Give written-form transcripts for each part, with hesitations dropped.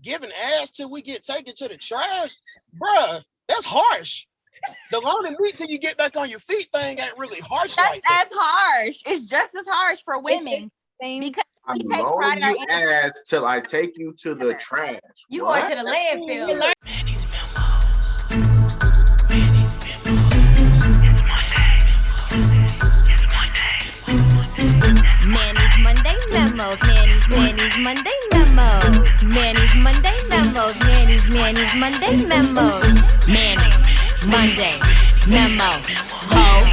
giving ass till we get taken to the trash, bruh, that's harsh. The loaning meat till you get back on your feet thing ain't really harsh like that. That's as harsh. It's just as harsh for women because I'm we take loaning pride in you ass till I take you to the trash. You What? going to the landfill. Manny's Monday memos, Manny's Monday memos, Manny's Monday memos, Manny's Monday memos, Manny's Monday memo, ho,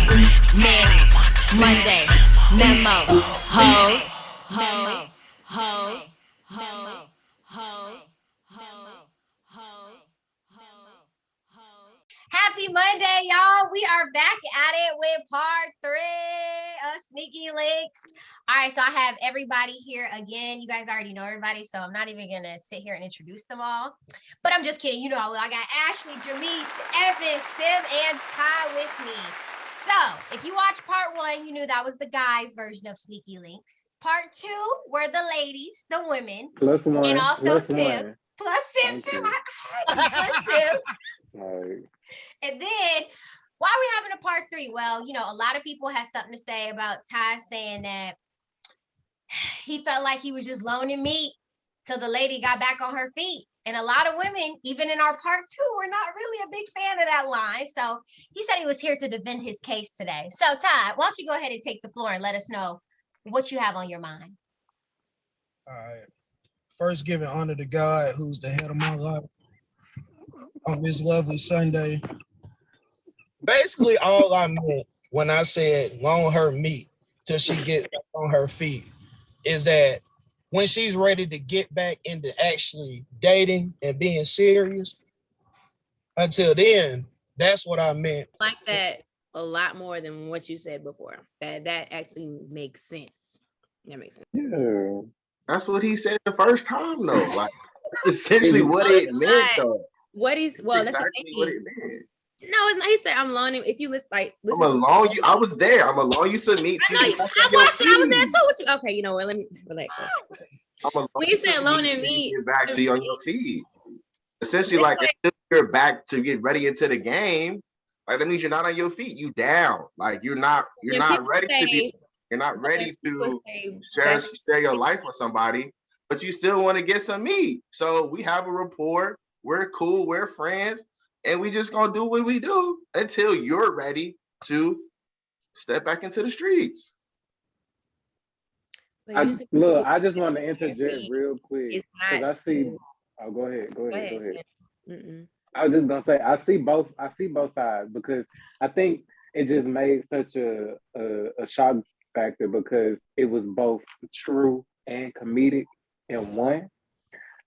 Manny's Monday memo, hoes, hoes, hoes, hoes, hoes, hoes, hoes. Happy Monday, y'all. We are back at it with part 3 of Sneaky Links. All right, so I have everybody here again. You guys already know everybody, so I'm not even going to sit here and introduce them all. But I'm just kidding. You know, I got Ashley, Jamise, Evan, Sim, and Ty with me. So if you watched part 1, you knew that was the guys' version of Sneaky Links. Part 2 were the ladies, the women. Plus one. And also plus Sim. one. Plus Sim. Thank Sim. Plus Sim. Like, And then, why are we having a part 3? Well, you know, a lot of people had something to say about Ty saying that he felt like he was just loaning meat till the lady got back on her feet. And a lot of women, even in our part 2, were not really a big fan of that line. So he said he was here to defend his case today. So Ty, why don't you go ahead and take the floor and let us know what you have on your mind. All right. First, giving honor to God, who's the head of my life, on this lovely Sunday. Basically, all I meant when I said loan her meat till she gets back on her feet is that when she's ready to get back into actually dating and being serious, until then, that's what I meant. Like that a lot more than what you said before. That actually makes sense. That makes sense. yeah. That's what he said the first time, though. Like, essentially what it meant, though. What he's that's exactly what it meant. No, it's not. He said, "I'm loaning." If you listen, I'm gonna loan you. I was there. I'm gonna loan you some meat. I was there too. With you. Okay, you know what? Let me relax. When you said loaning meat, get back to you on your feet. Essentially, like if you're back to get ready into the game, like that means you're not on your feet. You down. Like you're not ready to be. You're not ready to share your life with somebody, but you still want to get some meat. So we have a rapport. We're cool. We're friends. And we just gonna do what we do until you're ready to step back into the streets. I just want to interject real quick because I see. Oh, go ahead. I was just gonna say I see both sides because I think it just made such a shock factor because it was both true and comedic in one.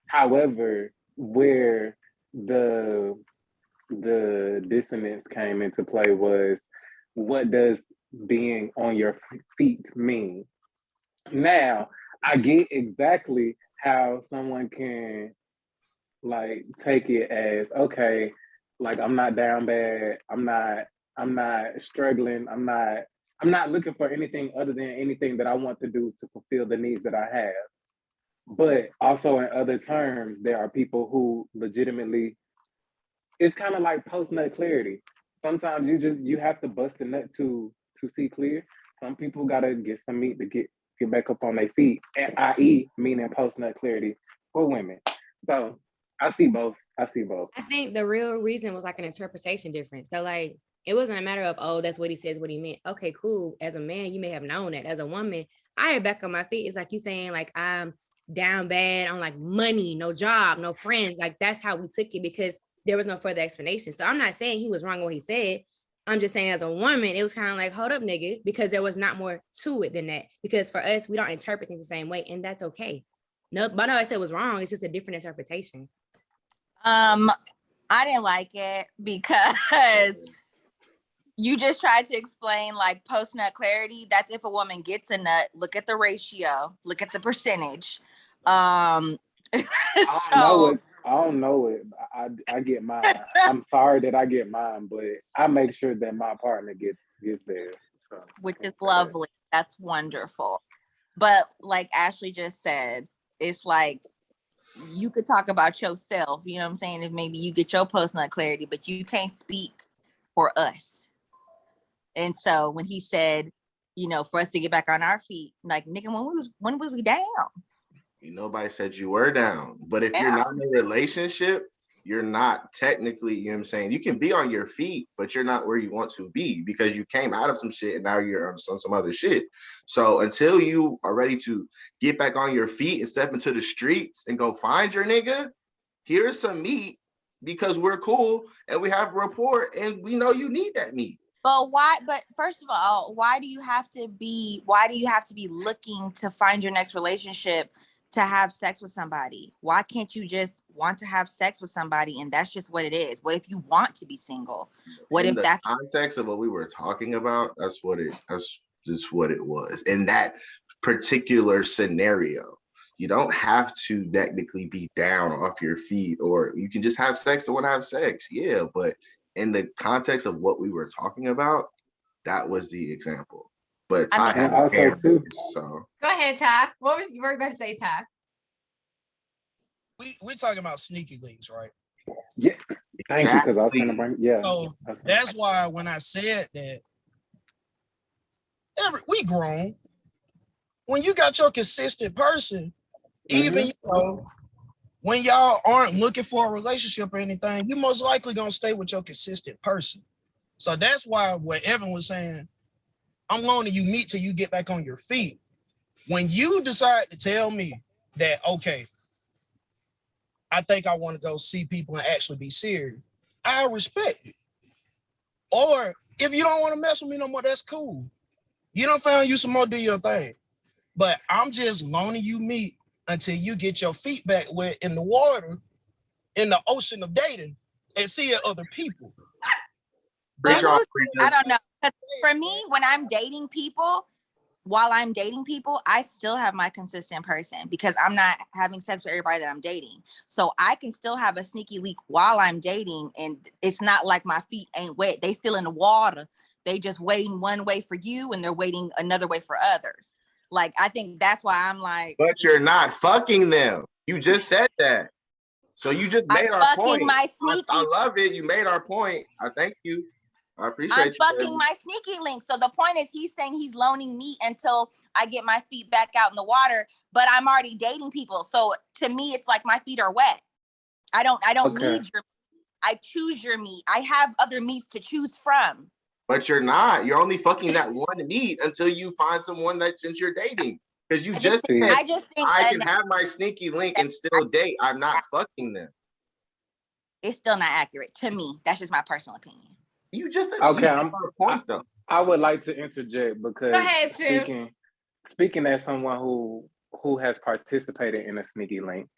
However, where the dissonance came into play was what does being on your feet mean? Now, I get exactly how someone can like take it as okay, like I'm not down bad, I'm not struggling, I'm not looking for anything other than anything that I want to do to fulfill the needs that I have. But also in other terms, there are people who legitimately, it's kind of like post-nut clarity. Sometimes you have to bust a nut to see clear. Some people gotta get some meat to get back up on their feet, and i.e. meaning post-nut clarity for women. So I see both. I think the real reason was like an interpretation difference. So like it wasn't a matter of, oh, that's what he says, what he meant. Okay, cool. As a man, you may have known that. As a woman, I am back on my feet. It's like you saying like I'm down bad on like money, no job, no friends. Like that's how we took it because there was no further explanation. So I'm not saying he was wrong what he said. I'm just saying as a woman, it was kind of like, hold up, nigga, because there was not more to it than that. Because for us, we don't interpret things the same way, and that's okay. No, but no, I said it was wrong. It's just a different interpretation. I didn't like it because you just tried to explain like post-nut clarity. That's if a woman gets a nut, look at the ratio, look at the percentage. I don't know it. I get mine. I'm sorry that I get mine, but I make sure that my partner gets theirs. So, which is lovely. That's wonderful. But like Ashley just said, it's like you could talk about yourself, you know what I'm saying? If maybe you get your post-nut clarity, but you can't speak for us. And so when he said, you know, for us to get back on our feet, like, nigga, when was we down? Nobody said you were down. But if you're not in a relationship, you're not technically, you know what I'm saying? You can be on your feet, but you're not where you want to be because you came out of some shit and now you're on some other shit. So until you are ready to get back on your feet and step into the streets and go find your nigga, here's some meat because we're cool and we have rapport and we know you need that meat. But why? But first of all, why do you have to be looking to find your next relationship to have sex with somebody? Why can't you just want to have sex with somebody and that's just what it is? What if you want to be single? What in if the that's context of what we were talking about? That's just what it was in that particular scenario. You don't have to technically be down off your feet, or you can just have sex to want to have sex. Yeah, but in the context of what we were talking about, that was the example. But Ty had his hand raised, so Go ahead, Ty. What was you were about to say, Ty? We're talking about sneaky links, right? Yeah. Thank you, because I was gonna bring So that's why when I said that we grown. When you got your consistent person, even you know, when y'all aren't looking for a relationship or anything, you're most likely gonna stay with your consistent person. So that's why what Evan was saying, I'm loaning you meat till you get back on your feet. When you decide to tell me that, okay, I think I want to go see people and actually be serious, I respect it. Or if you don't want to mess with me no more, that's cool. You done found you some more, do your thing. But I'm just loaning you meat until you get your feet back wet in the water, in the ocean of dating, and see other people. I don't know. For me, when I'm dating people, while I'm dating people, I still have my consistent person because I'm not having sex with everybody that I'm dating. So I can still have a sneaky leak while I'm dating, and it's not like my feet ain't wet. They still in the water. They just waiting one way for you, and they're waiting another way for others. Like, I think that's why I'm like. But you're not fucking them. You just said that. So you just made our point. I love it. You made our point. I thank you. I appreciate you. I'm fucking my sneaky link. So the point is, he's saying he's loaning me until I get my feet back out in the water, but I'm already dating people. So to me, it's like my feet are wet. I don't need your meat. I choose your meat. I have other meats to choose from. But you're not. You're only fucking that one meat until you find someone that since you're dating. Because you just said, I just think I can have my sneaky link and still date. I'm not fucking them. It's still not accurate to me. That's just my personal opinion. You just said okay. I would like to interject because go ahead, Tim. Speaking as someone who has participated in a sneaky link,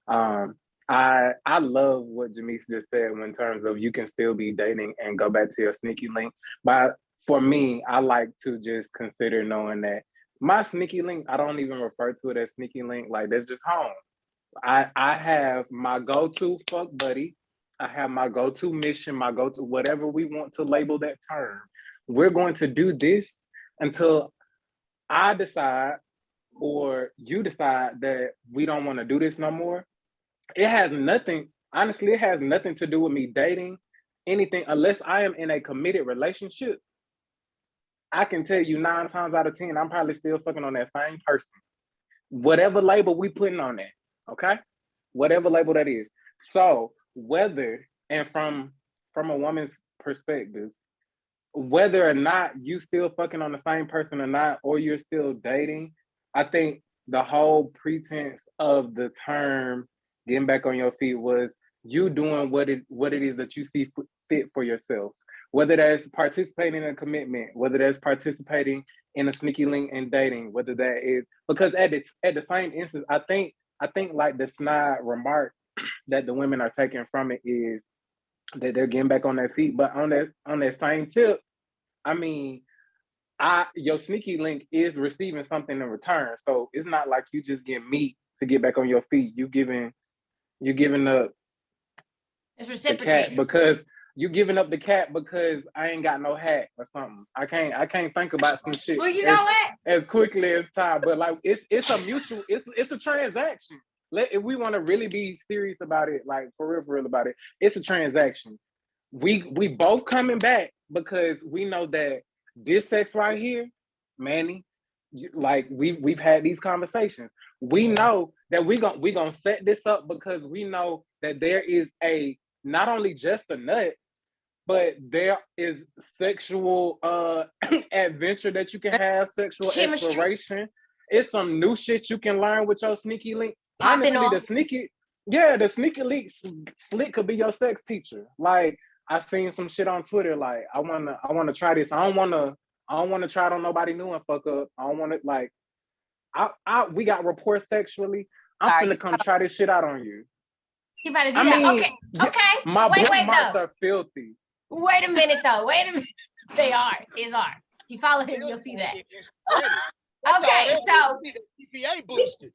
I love what Jamise just said in terms of you can still be dating and go back to your sneaky link. But for me, I like to just consider knowing that my sneaky link, I don't even refer to it as sneaky link. Like, that's just home. I have my go-to fuck buddy. I have my go-to mission, my go-to whatever we want to label that term. We're going to do this until I decide or you decide that we don't want to do this no more. It has nothing to do with me dating anything unless I am in a committed relationship. I can tell you 9 times out of 10, I'm probably still fucking on that same person. Whatever label we putting on that, okay? Whatever label that is. So whether, and from a woman's perspective, whether or not you still fucking on the same person or not, or you're still dating, I think the whole pretense of the term getting back on your feet was you doing what it is that you see fit for yourself. Whether that's participating in a commitment, whether that's participating in a sneaky link and dating, whether that is, because at the same instance, I think like the snide remark that the women are taking from it is that they're getting back on their feet. But on that same tip, I mean, your sneaky link is receiving something in return. So it's not like you just get meat to get back on your feet. You're giving up. It's reciprocated because you giving up the cat because I ain't got no hat or something. I can't think about some shit. Well, you know what? As quickly as time, but like it's a mutual. It's a transaction. if we want to really be serious about it, like for real about it, it's a transaction. We both coming back because we know that this sex right here, Manny, like we've had these conversations. We know that we gonna set this up because we know that there is a not only just a nut, but there is sexual adventure that you can have, sexual Chemistry. exploration. It's some new shit you can learn with your sneaky link. Popping Honestly, off. the sneaky link slick could be your sex teacher. Like I seen some shit on Twitter. Like I wanna try this. I don't wanna try it on nobody new and fuck up. I don't wanna like. We got reports sexually. I'm finna come try this shit out on you. You better do that. Okay. My wait, bookmarks though. are filthy. Wait a minute, though. Wait a minute. They are. Is are. If you follow him, you'll see that. Okay, so CPA boosted.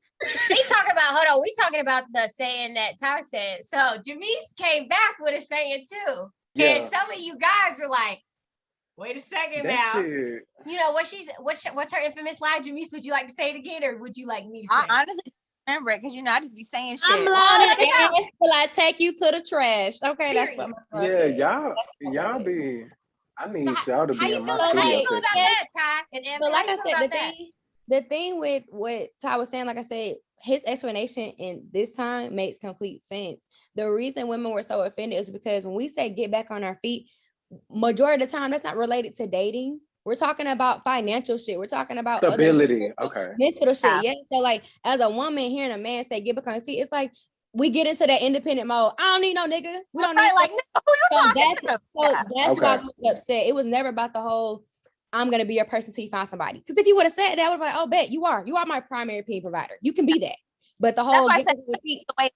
we talking about. Hold on. We talking about the saying that Ty said. So Jamise came back with a saying too, and some of you guys were like, "Wait a second now." Shit. You know what's her infamous line, Jamise? Would you like to say it again, or would you like me to say it? I honestly remember it because I just be saying shit. I'm loading ass till I take you to the trash. Okay, that's what my Yeah, y'all be. I need y'all to How be you in feel? my How you studio. feel about that, Ty? And Evan, So like how I you feel said, about the thing with what Ty was saying, like I said, his explanation in this time makes complete sense. The reason women were so offended is because when we say get back on our feet, majority of the time that's not related to dating. We're talking about financial shit. We're talking about Stability. other Okay. mental shit. Yeah. So like as a woman hearing a man say get back on your feet, it's like we get into that independent mode. I don't need no nigga. We don't need like, no, who you talking to? that's why we was upset. It was never about the whole I'm gonna be your person till you find somebody. Because if you would have said that, I would have like, oh, bet you are my primary opinion provider. You can be that. But the whole that's why I said the way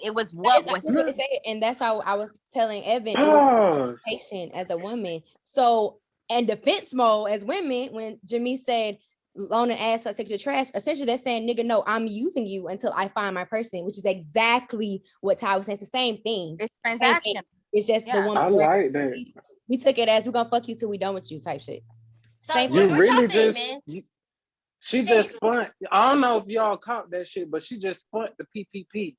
it was what was said, and that's why I was telling Evan it was patient as a woman. So in defense mode as women, when Jamise said loan and ass, so I take the trash, essentially they're saying, nigga, no, I'm using you until I find my person, which is exactly what Ty was saying. It's the same thing. It's transaction. It's just the woman. I like that. We took it as we're gonna fuck you till we done with you type shit. So Same You what really y'all just think, man? she just spun. I don't know if y'all caught that shit, but she just spun the PPP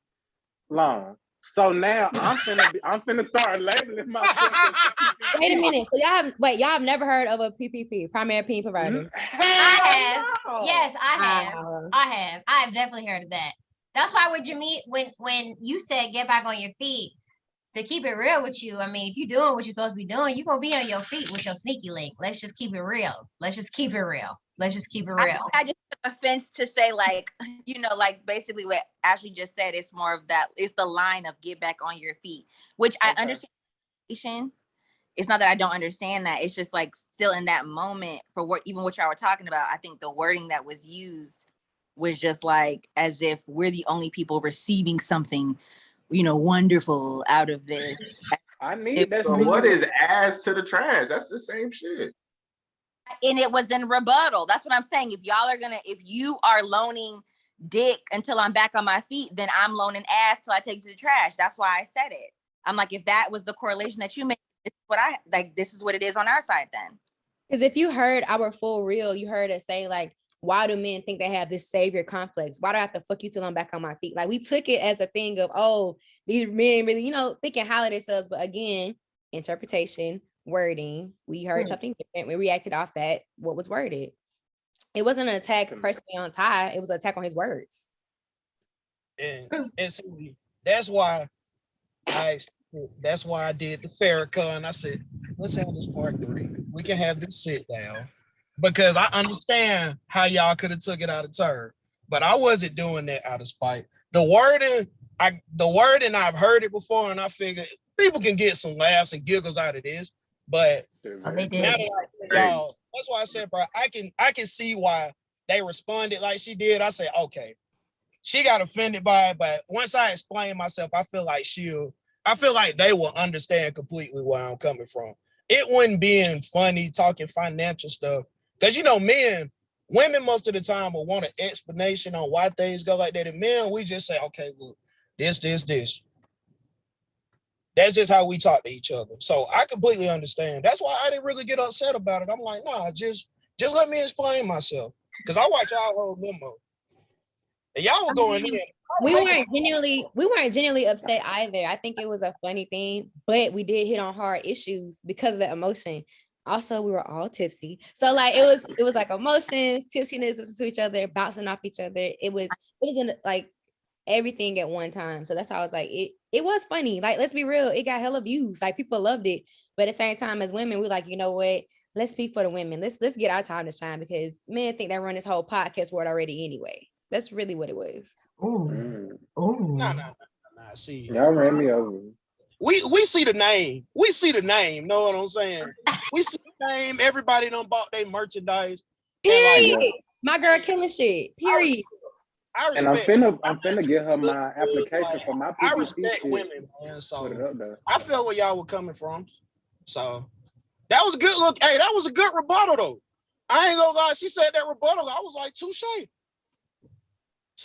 loan. So now I'm finna start labeling myself. Wait a minute. So y'all have never heard of a PPP, primary opinion provider? I have. No. Yes, I have. I have definitely heard of that. That's why with Jamise, when you said get back on your feet, to keep it real with you, I mean, if you're doing what you're supposed to be doing, you're gonna be on your feet with your sneaky link. Let's just keep it real. I just took offense to say like basically what Ashley just said. It's more of that. It's the line of get back on your feet, which I understand. It's not that I don't understand that. It's just like still in that moment for what y'all were talking about. I think the wording that was used was just like as if we're the only people receiving something, wonderful out of this. I need that. So what is ass to the trash? That's the same shit. And it was in rebuttal. That's what I'm saying. If you are loaning dick until I'm back on my feet, then I'm loaning ass till I take you to the trash. That's why I said it. I'm like, if that was the correlation that you made, this is what it is on our side then. Because if you heard our full reel, you heard us say like, why do men think they have this savior complex? Why do I have to fuck you till I'm back on my feet? Like we took it as a thing of, oh, these men really, thinking highly of themselves. But again, interpretation, wording, we heard something different. We reacted off that, what was worded. It wasn't an attack personally on Ty. It was an attack on his words. And see, that's why I did the Farrakhan. I said, let's have this part 3. We can have this sit down. Because I understand how y'all could have took it out of turn, but I wasn't doing that out of spite. The wording, I've heard it before, and I figured people can get some laughs and giggles out of this. But they did. Now y'all, that's why I said, bro, I can see why they responded like she did. I said, okay, she got offended by it, but once I explain myself, I feel like they will understand completely where I'm coming from. It wasn't being funny, talking financial stuff. Because, women most of the time will want an explanation on why things go like that. And men, we just say, okay, look, this. That's just how we talk to each other. So I completely understand. That's why I didn't really get upset about it. I'm like, nah, just let me explain myself. Because I watch y'all whole limo. And y'all were going in. we weren't genuinely upset either. I think it was a funny thing, but we did hit on hard issues because of the emotion. Also, we were all tipsy. So like it was like emotions, tipsiness to each other, bouncing off each other. It was in like everything at one time. So that's how I was like, it was funny. Like, let's be real, it got hella views. Like people loved it. But at the same time, as women, we're like, you know what? Let's speak for the women. Let's get our time to shine because men think they run this whole podcast world already anyway. That's really what it was. Ooh. Nah. See, Y'all ran me over. we see the name. We see the name. Know what I'm saying? We see the name. Everybody done bought their merchandise. Period. My girl killing shit. Period. I And I'm respect. finna get her my Looks good, application like, for my I PPP respect shit. women, man. So Put it up there. I feel where y'all were coming from. So that was a good look. Hey, that was a good rebuttal though. I ain't gonna lie. She said that rebuttal. I was like, touche.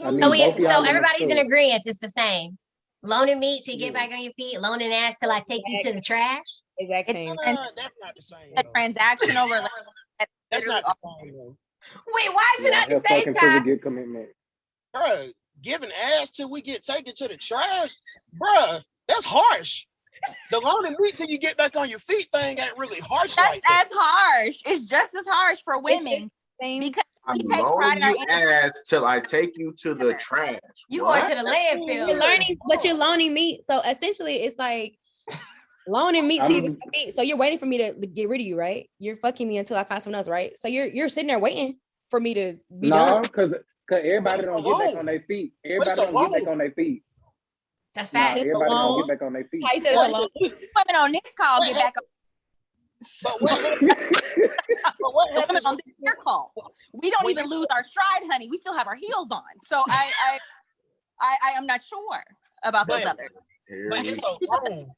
I mean, So both of y'all so in the everybody's in store. agreement. It's the same. Loaning me to get Yeah. back on your feet, loaning ass till I take you to the trash. Exact It's same. That's not the same. a Though. transactional relationship. That's That's literally not all. the same. Though. Wait, why is it Yeah, not the help same fucking till we time? get commitment. Bruh, giving ass till we get taken to the trash, bruh, that's harsh. The loaning meat till you get back on your feet thing ain't really harsh That's like that. as harsh. It's just as harsh for women Same. because I'm we take pride loaning in our you ass till I take you to the trash. You going What? to the landfill. You're learning, but you're loaning me. So essentially, it's like loaning me to you I'm- get my feet. So you're waiting for me to get rid of you, right? You're fucking me until I find someone else, right? So you're sitting there waiting for me to be No, done. because everybody it's don't a get back loan. on their feet. But Everybody it's a don't get back loan. on their feet. That's Nah, facts. everybody don't loan. get back on their feet. He says What? alone. women on this call What get back on. But what The women happens on this call. We don't when even you- lose our stride, honey. We still have our heels on. So I am not sure about those But- others. Here but we it's a loan.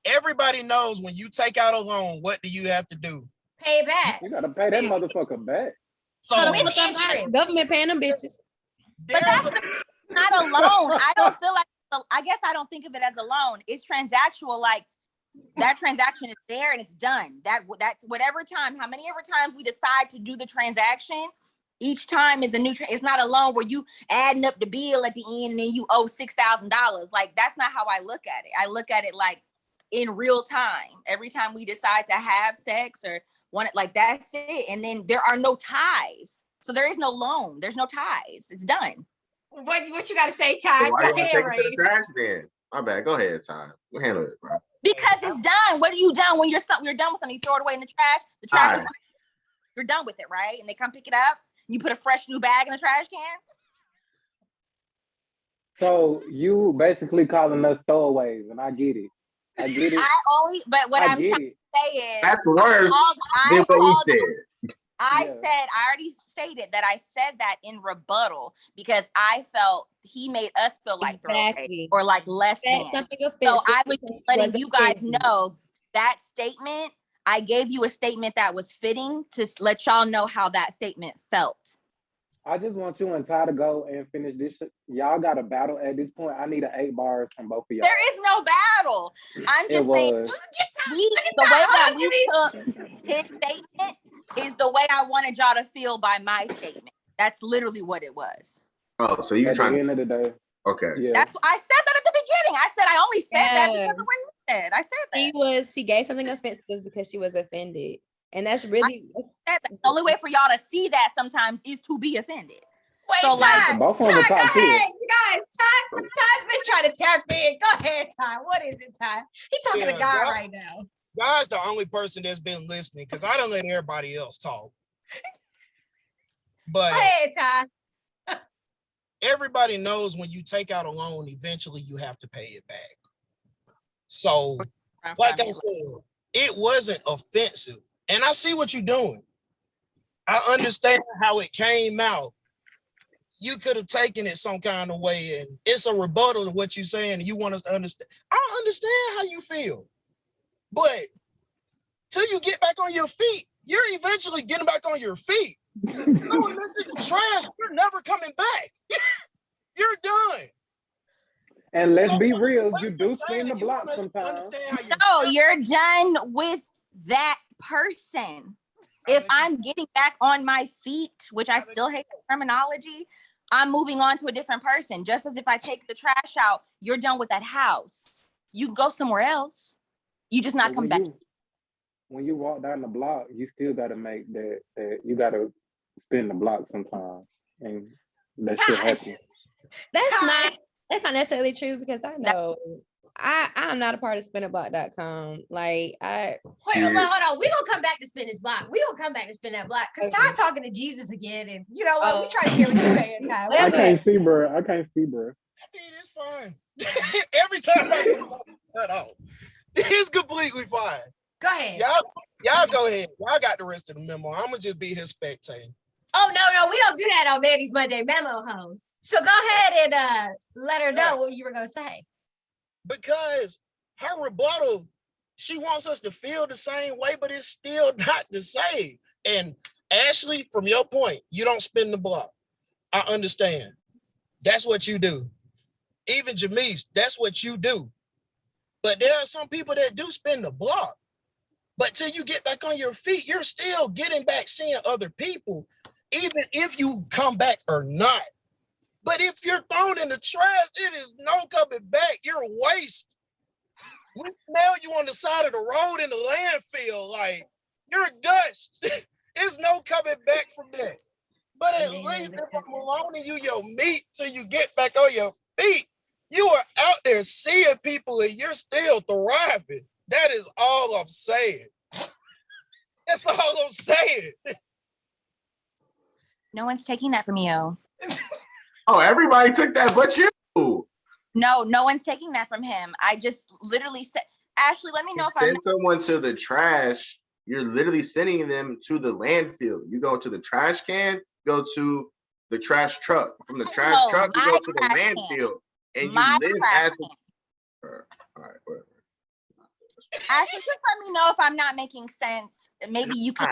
Everybody knows when you take out a loan, what do you have to do? Pay it back. You gotta pay that motherfucker back. So So With interest. Government paying them bitches. But there's that's not a loan. I don't feel like. I guess I don't think of it as a loan. It's transactional. Like that transaction is there and it's done. That whatever time, how many ever times we decide to do the transaction, each time is a new. It's not a loan where you adding up the bill at the end and then you owe $6,000. Like that's not how I look at it. I look at it like in real time. Every time we decide to have sex or want it, like that's it. And then there are no ties. So there is no loan. There's no ties. It's done. What you got to say, So Ty? why Go you ahead, take it to Race. the trash then? My bad. Go ahead, Ty. We'll handle it, bro. Because it's done. What are you done when you're done with something? You throw it away in the trash. The trash, Alright. you're done with it, right? And they come pick it up. You put a fresh new bag in the trash can. So you basically calling us throwaways, and I get it. I get it. But what I I'm get trying it. to say is, That's worse I than what he called- said. I Yeah. said, I already stated that I said that in rebuttal because I felt he made us feel like Exactly. throwaway or like less Said than. something So offensive I was because just she letting was you guys offended. know that statement. I gave you a statement that was fitting to let y'all know how that statement felt. I just want you and Ty to go and finish this shit. Y'all got a battle at this point. I need 8 bars from both of y'all. There is no battle. I'm It just saying was. the way that we took his statement is the way I wanted y'all to feel by my statement. That's literally what it was. Oh, so you At the trying to end of the day. okay. Yeah. That's what I said that at the beginning. I said I only said that Yeah. because of what he said. I said that. She gave something offensive because she was offended. And that's really Said that. The only way for y'all to see that sometimes is to be offended. Wait, So, Ty. like- Both of them were Ty, go top tier. ahead. Guys, Ty's been trying to tap in. Go ahead, Ty. What is it, Ty? He's talking to Yeah, God God- right now. God's the only person that's been listening because I don't let everybody else talk. But Go ahead, Ty. everybody knows when you take out a loan, eventually you have to pay it back. So, like I said, it wasn't offensive. And I see what you're doing. I understand how it came out. You could have taken it some kind of way, and it's a rebuttal to what you're saying, and you want us to understand. I understand how you feel. But till you get back on your feet, you're eventually getting back on your feet. No, and this is the trash. You're never coming back. You're done. And let's So be what- real, what you you're do saying, spin the you block want us to sometimes. understand how you No, feel. you're done with that person. If I'm getting back on my feet, which I still hate the terminology, I'm moving on to a different person. Just as if I take the trash out, you're done with that house. You can go somewhere else. You just not But come back. When you walk down the block, you still gotta make that you gotta spin the block sometime. And that shit happens. That's not necessarily true because I know I'm not a part of spinablock.com. Like Wait, hold on. We gonna come back to spin this block. We gonna come back to spin that block because Ty talking to Jesus again, and you know what? We try to hear what you're saying, Ty. I can't see, bro. I can't see, bro. It's fine. Every time I cut off, it's completely fine. Go ahead. Y'all go ahead. Y'all got the rest of the memo. I'm gonna just be his spectator. Oh no, we don't do that on Manny's Monday Memo host. So go ahead and let her know what you were gonna say. Because her rebuttal, she wants us to feel the same way, but it's still not the same. And Ashley, from your point, you don't spin the block. I understand. That's what you do. Even Jamise, that's what you do. But there are some people that do spin the block. But till you get back on your feet, you're still getting back seeing other people, even if you come back or not. But if you're thrown in the trash, it is no coming back. You're a waste. We smell you on the side of the road in the landfill. Like, you're dust. It's no coming back from that. But at least if I'm loaning you your meat till you get back on your feet, you are out there seeing people and you're still thriving. That is all I'm saying. That's all I'm saying. No one's taking that from you. Oh, everybody took that but you. No one's taking that from him. I just literally said, Ashley, let me know if Send someone to the trash. You're literally sending them to the landfill. You go to the trash can, go to the trash truck. From the trash truck, you go to the landfill. And you live at the... All right, whatever. Ashley, just let me know if I'm not making sense. Maybe you can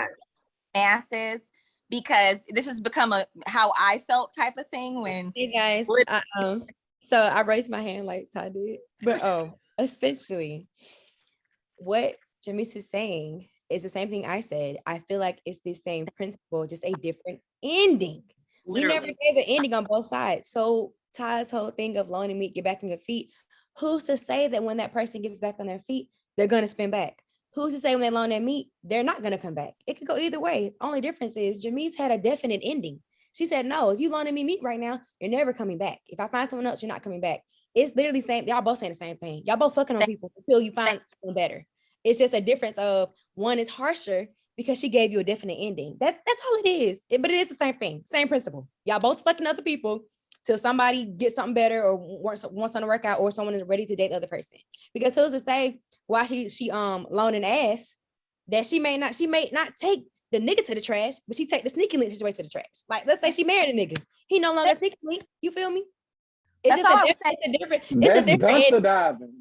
masses, because this has become a how I felt type of thing when. Hey guys, so I raised my hand like Ty did, but essentially, what Jamise is saying is the same thing I said. I feel like it's the same principle, just a different ending. Literally. We never gave an ending on both sides. So Ty's whole thing of loaning meat, get back on your feet. Who's to say that when that person gets back on their feet, they're gonna spin back? Who's to say when they loan their meat, they're not gonna come back? It could go either way. Only difference is Jamise had a definite ending. She said, no, if you loaning me meat right now, you're never coming back. If I find someone else, you're not coming back. It's literally saying, y'all both saying the same thing. Y'all both fucking on people until you find someone better. It's just a difference of one is harsher because she gave you a definite ending. That's all it is. But it is the same thing, same principle. Y'all both fucking other people till somebody gets something better or wants something to work out or someone is ready to date the other person. Because who's to say why she loaning ass that she may not take the nigga to the trash, but she take the sneaky link situation to the trash. Like, let's say she married a nigga. He no longer sneaky link. You feel me? It's That's just all a different ending.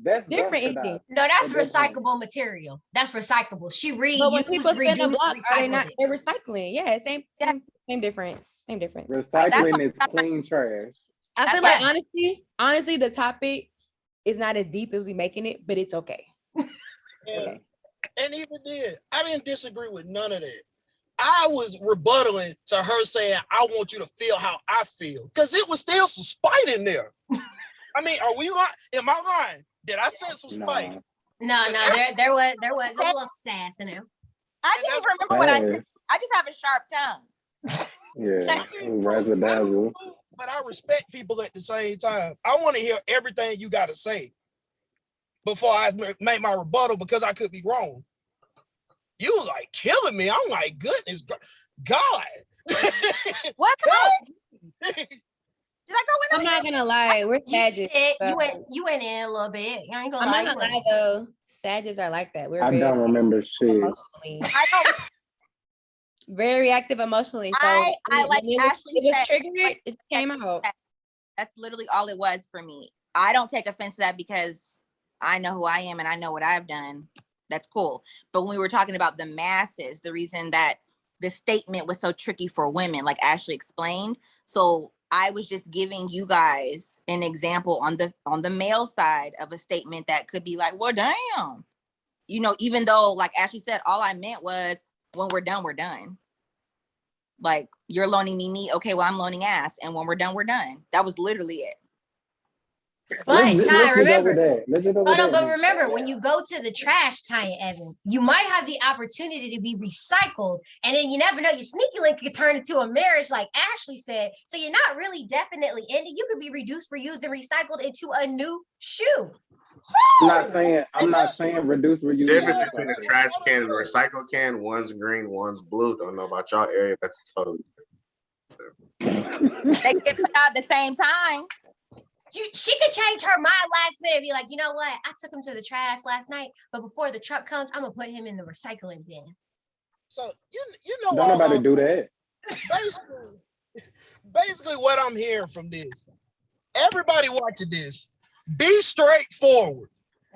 That's different ending. No, that's recyclable material. That's recyclable. She reused, But when people spin a block, are they not? recycled. They're recycling. Yeah, same difference. Same difference. Recycling is clean trash. I feel like honestly, the topic is not as deep as we making it, but it's okay. Yeah. And even then, I didn't disagree with none of that. I was rebuttaling to her saying, I want you to feel how I feel. Because it was still some spite in there. I mean, are we lying? Am I lying? Did I sense some spite? No, there was a little sass in him. I didn't even remember what I said. I just have a sharp tongue. Yeah, razzle dazzle. But I respect people at the same time. I want to hear everything you got to say before I make my rebuttal because I could be wrong. You was like killing me. I'm like, goodness, God. What? Did I go with I'm not gonna lie, we're Sagittarius. You went in a little bit. I ain't gonna I'm lie. not gonna lie though. Sagittarius are like that. We're I don't remember shit. emotionally. I know. Very reactive emotionally. So I like Ashley it was said, triggered, it came out. That's literally all it was for me. I don't take offense to that because I know who I am and I know what I've done. That's cool. But when we were talking about the masses, the reason that the statement was so tricky for women, like Ashley explained. So I was just giving you guys an example on the male side of a statement that could be like, well, damn. You know, even though, like Ashley said, all I meant was when we're done, we're done. Like, you're loaning me meat. Okay, well, I'm loaning ass. And when we're done, we're done. That was literally it. But Ty, remember, hold on, but remember, when you go to the trash, Ty and Evan, you might have the opportunity to be recycled, and then you never know. Your sneaky link could turn into a marriage, like Ashley said. So you're not really definitely in it. You could be reduced, reused, and recycled into a new shoe. I'm not saying reduce, reuse. The difference between a trash can and a recycle can, one's green, one's blue. Don't know about y'all area. That's totally different. They get put out at the same time. She could change her mind last minute and be like, you know what? I took him to the trash last night, but before the truck comes, I'm gonna put him in the recycling bin. So you know, don't nobody do that. Basically, what I'm hearing from this, everybody watching this, be straightforward.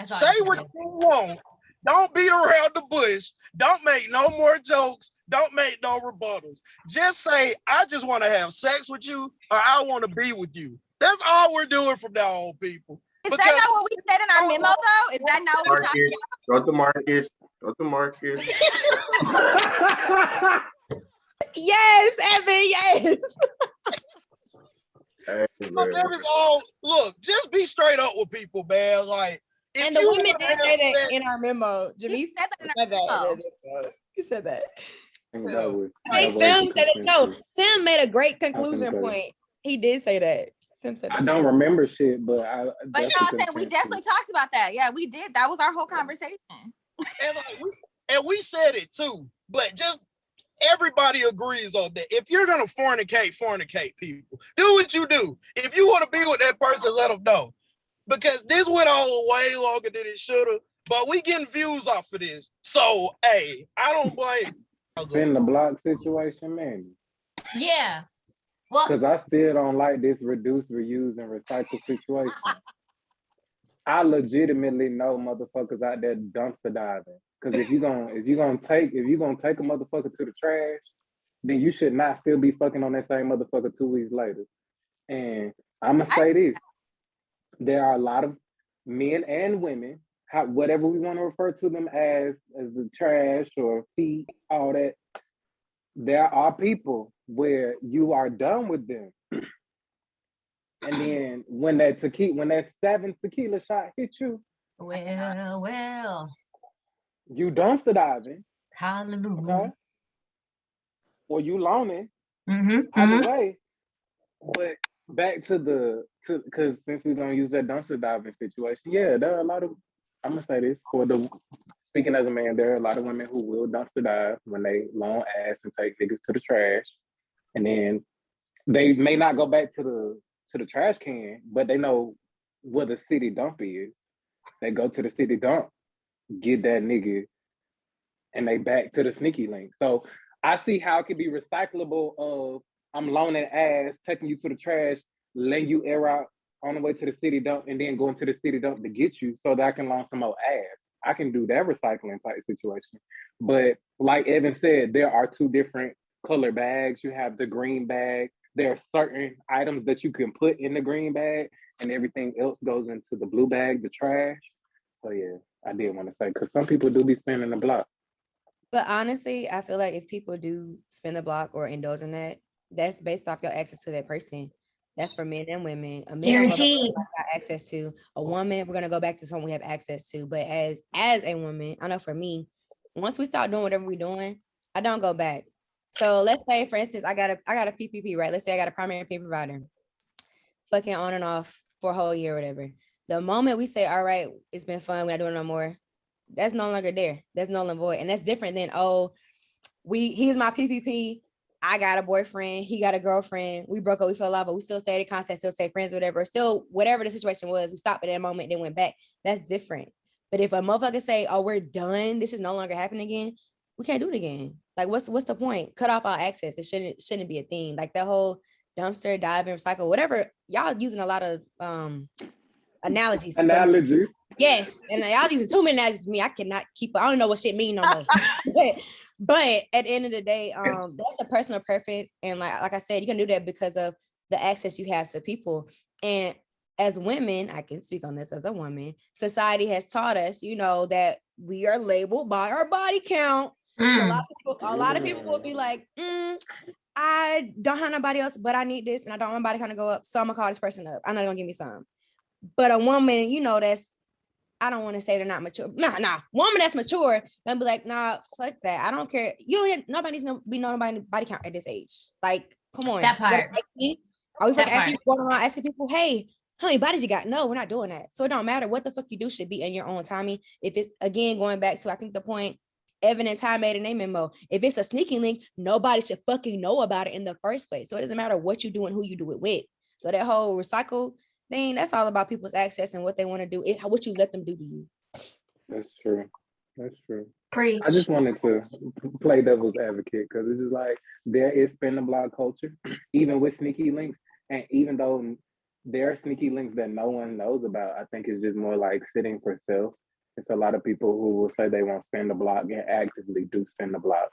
Say what you want. Don't beat around the bush. Don't make no more jokes. Don't make no rebuttals. Just say, I just want to have sex with you, or I want to be with you. That's all we're doing from now on, people. Is that not what we said in our memo, though? Is that not what we're talking about? Go to Marcus. Yes, Evan, yes. Hey, that is all. Look, just be straight up with people, man. Like, and the women did say that in our memo. Janice said that in our memo. He said that. Sim said it. No, Sim made a great conclusion point. He did say that. Sim said I don't remember shit, but no, I'm saying we definitely talked about that. Yeah, we did. That was our whole conversation. And we said it too, but just everybody agrees on that. If you're gonna fornicate, people. Do what you do. If you want to be with that person, let them know. Because this went on way longer than it should have. But we getting views off of this. So hey, I don't blame. In the block situation, man. Yeah. Well, because I still don't like this reduce, reuse, and recycle situation. I legitimately know motherfuckers out there dumpster diving. Because if you're gonna take a motherfucker to the trash, then you should not still be fucking on that same motherfucker 2 weeks later. And I'm gonna say this: there are a lot of men and women, whatever we want to refer to them as the trash or feet, all that. There are people where you are done with them, and then when that 7 tequila shot hits you, well, you dumpster diving, hallelujah, okay? Or you loaning, either way. But back to because since we're gonna use that dumpster diving situation, yeah, there are a lot of. I'm gonna say this speaking as a man, there are a lot of women who will dumpster dive when they loan ass and take niggas to the trash, and then they may not go back to the trash can, but they know where the city dump is. They go to the city dump, get that nigga, and they back to the sneaky link. So I see how it could be recyclable of I'm loaning ass, taking you to the trash, letting you air out on the way to the city dump, and then going to the city dump to get you so that I can loan some more ass. I can do that recycling type situation. But like Evan said, there are 2 different color bags. You have the green bag. There are certain items that you can put in the green bag, and everything else goes into the blue bag, the trash. So yeah, I did want to say, because some people do be spinning the block. But honestly, I feel like if people do spin the block or indulge in that, that's based off your access to that person. That's for men and women. A man guaranteed got access to. A woman, we're gonna go back to someone we have access to. But as a woman, I know for me, once we start doing whatever we're doing, I don't go back. So let's say, for instance, I got a PPP, right? Let's say I got a primary pay provider, fucking on and off for a whole year or whatever. The moment we say, all right, it's been fun, we're not doing it no more, that's no longer there. That's null and void. And that's different than, he's my PPP. I got a boyfriend, he got a girlfriend, we broke up, we fell out, but we still stayed in contact, still stay friends, whatever. Still, whatever the situation was, we stopped at that moment, then went back. That's different. But if a motherfucker say, oh, we're done, this is no longer happening again, we can't do it again. Like, what's the point? Cut off our access. It shouldn't be a thing. Like that whole dumpster, dive, and recycle, whatever. Y'all using a lot of analogies. Yes, and y'all using too many analogies for me. I cannot keep. I don't know what shit mean no more. But at the end of the day, that's a personal preference, and like I said, you can do that because of the access you have to people. And as women, I can speak on this as a woman. Society has taught us, that we are labeled by our body count. So a lot of people will be like, I don't have nobody else, but I need this, and I don't want nobody kind of go up, so I'm gonna call this person up. I know they're gonna give me some. But a woman, you know, I don't want to say they're not mature. Nah. Woman that's mature gonna be like, nah, fuck that. I don't care. You don't have, nobody's no be nobody body count at this age. Like, come on. That part. Are we fucking asking, going around asking people, hey, how many bodies you got? No, we're not doing that. So it don't matter what the fuck you do, should be in your own timing. If it's, again, going back to, I think the point Evan and Ty made in a memo, if it's a sneaky link, nobody should fucking know about it in the first place. So it doesn't matter what you do and who you do it with. So that whole recycle thing, that's all about people's access and what they want to do, what you let them do to you. That's true. That's true. Preach. I just wanted to play devil's advocate because it's just like there is spin the block culture, even with sneaky links. And even though there are sneaky links that no one knows about, I think it's just more like sitting for self. It's a lot of people who will say they won't spin the block and actively do spin the block.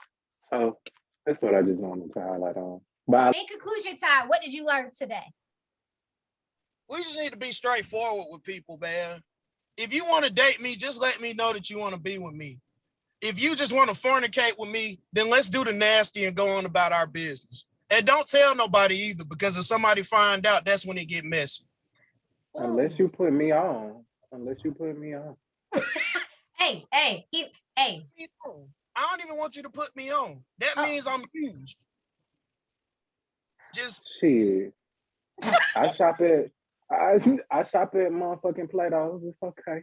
So that's what I just wanted to highlight on. But In conclusion, Ty, what did you learn today? We just need to be straightforward with people, man. If you want to date me, just let me know that you want to be with me. If you just want to fornicate with me, then let's do the nasty and go on about our business. And don't tell nobody either, because if somebody find out, that's when it get messy. unless you put me on. Hey. I don't even want you to put me on. That means I'm used. Just Shit. I shop at motherfucking Play-Doh. It's okay.